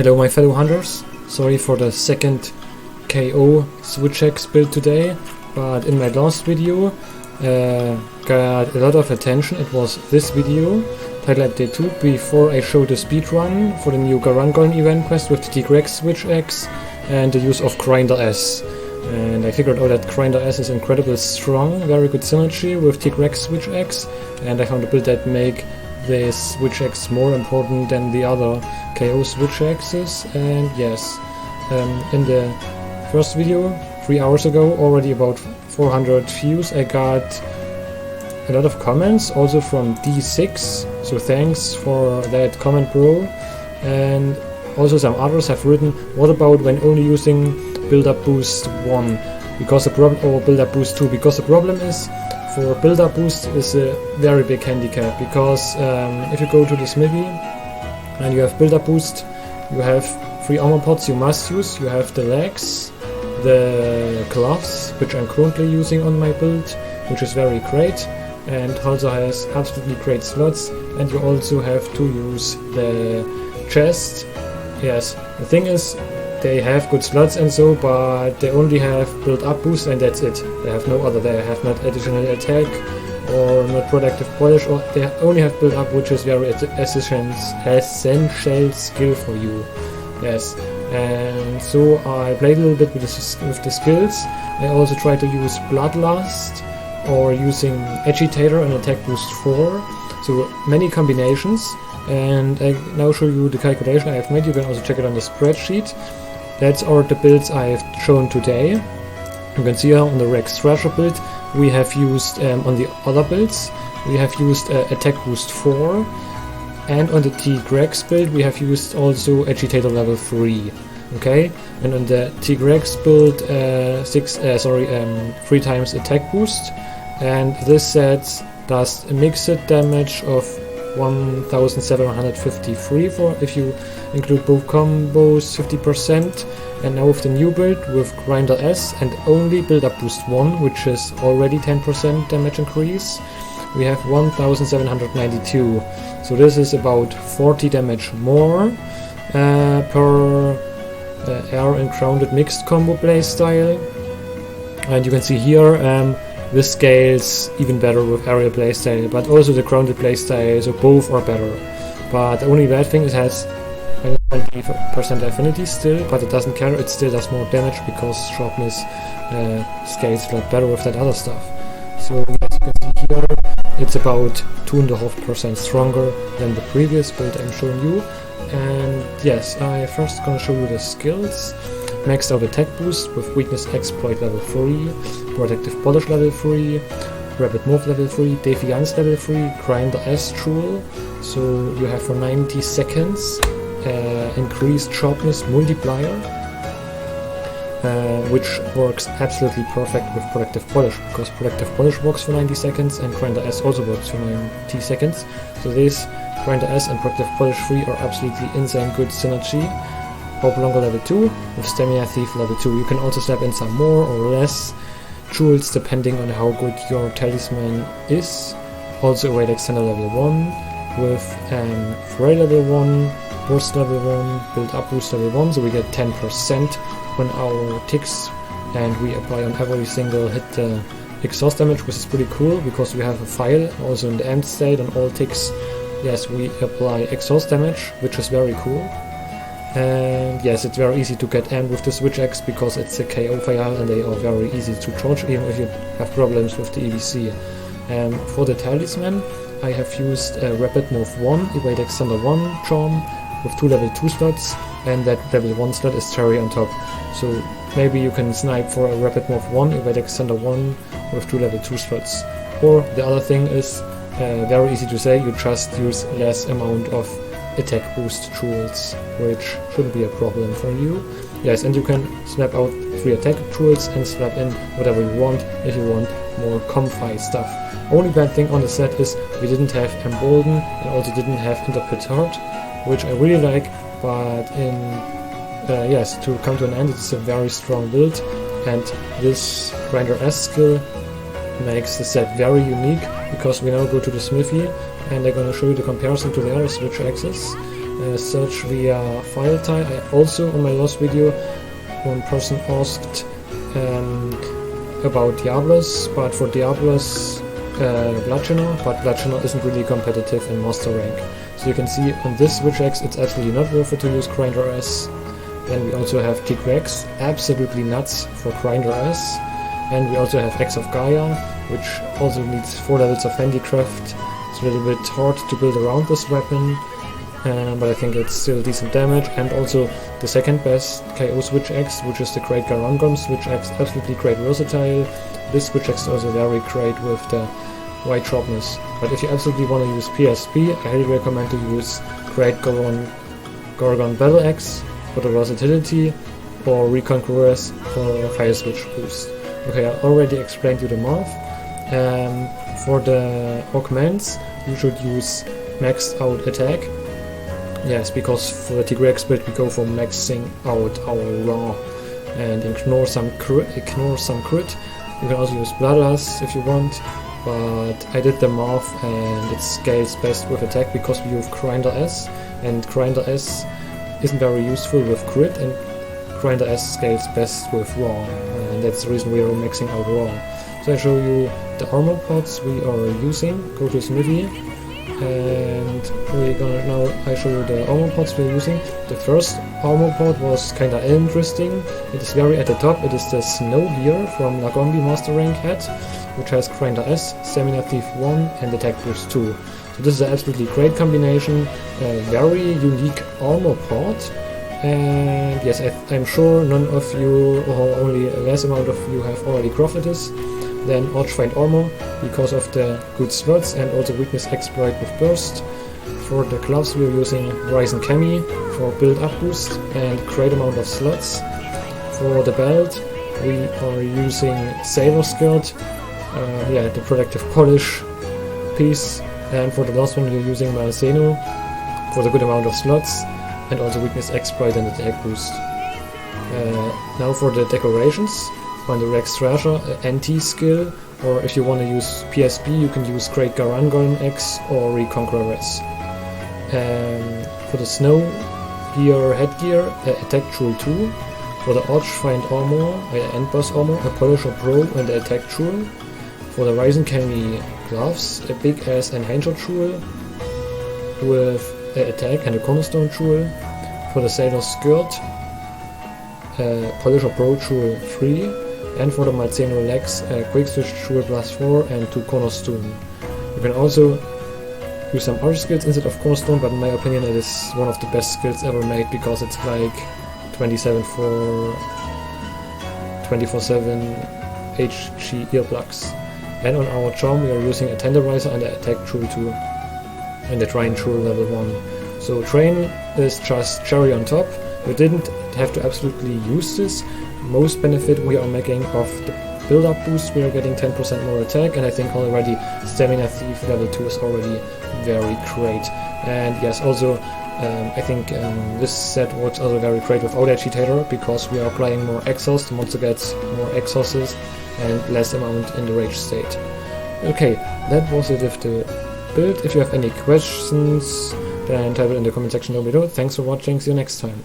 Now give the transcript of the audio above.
Hello my fellow hunters, sorry for the second KO Switch Axe build today, but in my last video got a lot of attention. It was this video, titled Update 2, before I showed the speedrun for the new Garangon event quest with the tigrex Switch Axe and the use of Grinder S. And I figured out that Grinder S is incredibly strong, very good synergy with tigrex Switch Axe, and I found a build that make this Switch Axe more important than the other KO Switch Axes. And yes, in the first video 3 hours ago, already about 400 views, I got a lot of comments also from D6, so thanks for that comment, bro. And also some others have written, what about when only using Buildup Boost 1 because the problem, or Buildup Boost 2, because the problem is for Buildup Boost is a very big handicap, because if you go to the smithy and you have Buildup Boost, you have 3 armor pots you must use. You have the legs, the gloves, which I'm currently using on my build, which is very great, and also has absolutely great slots, and you also have to use the chest. Yes, the thing is, they have good slots and so, but they only have Build-Up Boost and that's it. They have no other. They have not additional attack or not Protective Polish, or they only have Build-Up, which is very essential skill for you. Yes, and so I played a little bit with the skills. I also tried to use Bloodlust or using Agitator and Attack Boost 4. So many combinations, and I now show you the calculation I have made. You can also check it on the spreadsheet. That's all the builds I have shown today. You can see here on the Rex Thrasher build we have used, on the other builds, we have used Attack Boost 4, and on the tigrex build we have used also Agitator level 3. Okay, and on the tigrex build 3 times Attack Boost, and this set does a mixed damage of 1753 for if you include both combos 50%. And now with the new build with Grinder S and only Buildup Boost 1, which is already 10% damage increase, we have 1792. So this is about 40 damage more per air and grounded mixed combo playstyle. And you can see here this scales even better with aerial playstyle, but also the grounded playstyle, so both are better. But the only bad thing is it has 20% affinity still, but it doesn't care, it still does more damage because sharpness scales a lot better with that other stuff. So as you can see here, it's about 2.5% stronger than the previous build I'm showing you. And yes, I first gonna show you the skills. Maxed out Attack Boost with Weakness Exploit level 3, Protective Polish level 3, Rapid Move level 3, Defiance level 3, Grinder S Jewel. So you have for 90 seconds increased sharpness multiplier, which works absolutely perfect with Protective Polish, because Protective Polish works for 90 seconds and Grinder S also works for 90 seconds. So this Grinder S and Protective Polish 3 are absolutely insane good synergy. Hope Longer level 2 with Stamina Thief level 2. You can also slap in some more or less jewels depending on how good your talisman is. Also Await Extender level 1 with Fray level 1, Burst level 1, Build Up Boost level 1, so we get 10% on our ticks, and we apply on every single hit the exhaust damage, which is pretty cool because we have a file also in the end state on all ticks. Yes, we apply exhaust damage, which is very cool. And yes, it's very easy to get M with the Switch Axe because it's a KO file and they are very easy to charge even if you have problems with the EVC. For the talisman I have used Rapid Move 1, Evade Extender 1 charm with 2 level 2 slots, and that level 1 slot is cherry on top. So maybe you can snipe for a Rapid Move 1, Evade Extender 1 with 2 level 2 slots. Or the other thing is very easy to say, you just use less amount of Attack Boost jewels, which shouldn't be a problem for you. Yes, and you can swap out 3 attack jewels and swap in whatever you want if you want more comfy stuff. Only bad thing on the set is we didn't have Embolden and also didn't have Interpret Heart, which I really like, but in yes, to come to an end, it's a very strong build, and this Grinder S skill makes the set very unique, because we now go to the smithy and I'm gonna show you the comparison to the other Switch Axes. search via file type. Also on my last video, one person asked about Diablos, but for Diablos Bludgeoner, but Bludgeoner isn't really competitive in Master Rank. So you can see on this Switch X it's absolutely not worth it to use Grinder S. Then we also have tigrex, absolutely nuts for Grinder S. And we also have X of Gaia, which also needs 4 levels of handicraft. It's a little bit hard to build around this weapon, but I think it's still decent damage. And also the second best KO Switch X, which is the Great Garangon Switch X, absolutely great versatile. This Switch X is also very great with the white sharpness. But if you absolutely want to use PSP, I highly recommend to use Great Gorgon Battle X for the versatility, or Reconquerors for Fire Switch Boost. Okay, I already explained you the math. For the augments, you should use maxed out attack. Yes, because for the tigrex build we go for maxing out our raw and ignore some crit. You can also use Bloodlust if you want, but I did the math and it scales best with attack because we use Grinder S, and Grinder S isn't very useful with crit, and Grinder S scales best with raw, and that's the reason we are maxing out raw. So I show you the armor pods we are using. Go to Smithy, and I show you the armor pods we're using. The first armor pod was kinda interesting. It is very at the top. It is the Snow Gear from Lagombi Master Rank hat, which has Grinder S, Stamina Thief 1 and Attack Boost 2. So this is an absolutely great combination, a very unique armor pod. And yes, I'm sure none of you, or only a less amount of you, have already crafted this. Then Archfiend Armor, because of the good slots and also Weakness Exploit with Burst. For the gloves we're using Ryzen Chemi for Buildup Boost and great amount of slots. For the belt we are using Sailor Skirt, the Protective Polish piece. And for the last one we're using Malzeno for the good amount of slots and also Weakness Exploit and Attack Boost. Now for the decorations. On the Rex Thrasher, NT skill, or if you want to use PSP you can use Great Garangon X or Reconqueror S. For the Snow Gear headgear, Attack Tool 2. For the Archfiend Armor, End Boss Armor, a Polisher Pro and the Attack Tool. For the Ryzen Chemi gloves, a big ass Enhancer Tool with Attack and a Cornerstone Tool. For the Sailor Skirt, Polisher Pro Tool 3. And for the Malzeno legs, Quick Switch Tool plus 4 and 2 Cornerstone. You can also use some other skills instead of Cornerstone, but in my opinion it is one of the best skills ever made because it's like 24/7 HG earplugs. And on our charm we are using a Tenderizer and an Attack Tool 2 and a Train Tool level 1. So Train is just cherry on top. You didn't have to absolutely use this. Most benefit we are making of the Buildup Boost, we are getting 10% more attack, and I think already Stamina Thief level 2 is already very great. And yes, also I think this set works also very great without agitator, because we are applying more exhaust, the monster gets more exhausts and less amount in the rage state. Okay, that was it with the build. If you have any questions, then type it in the comment section down below. Thanks for watching, see you next time.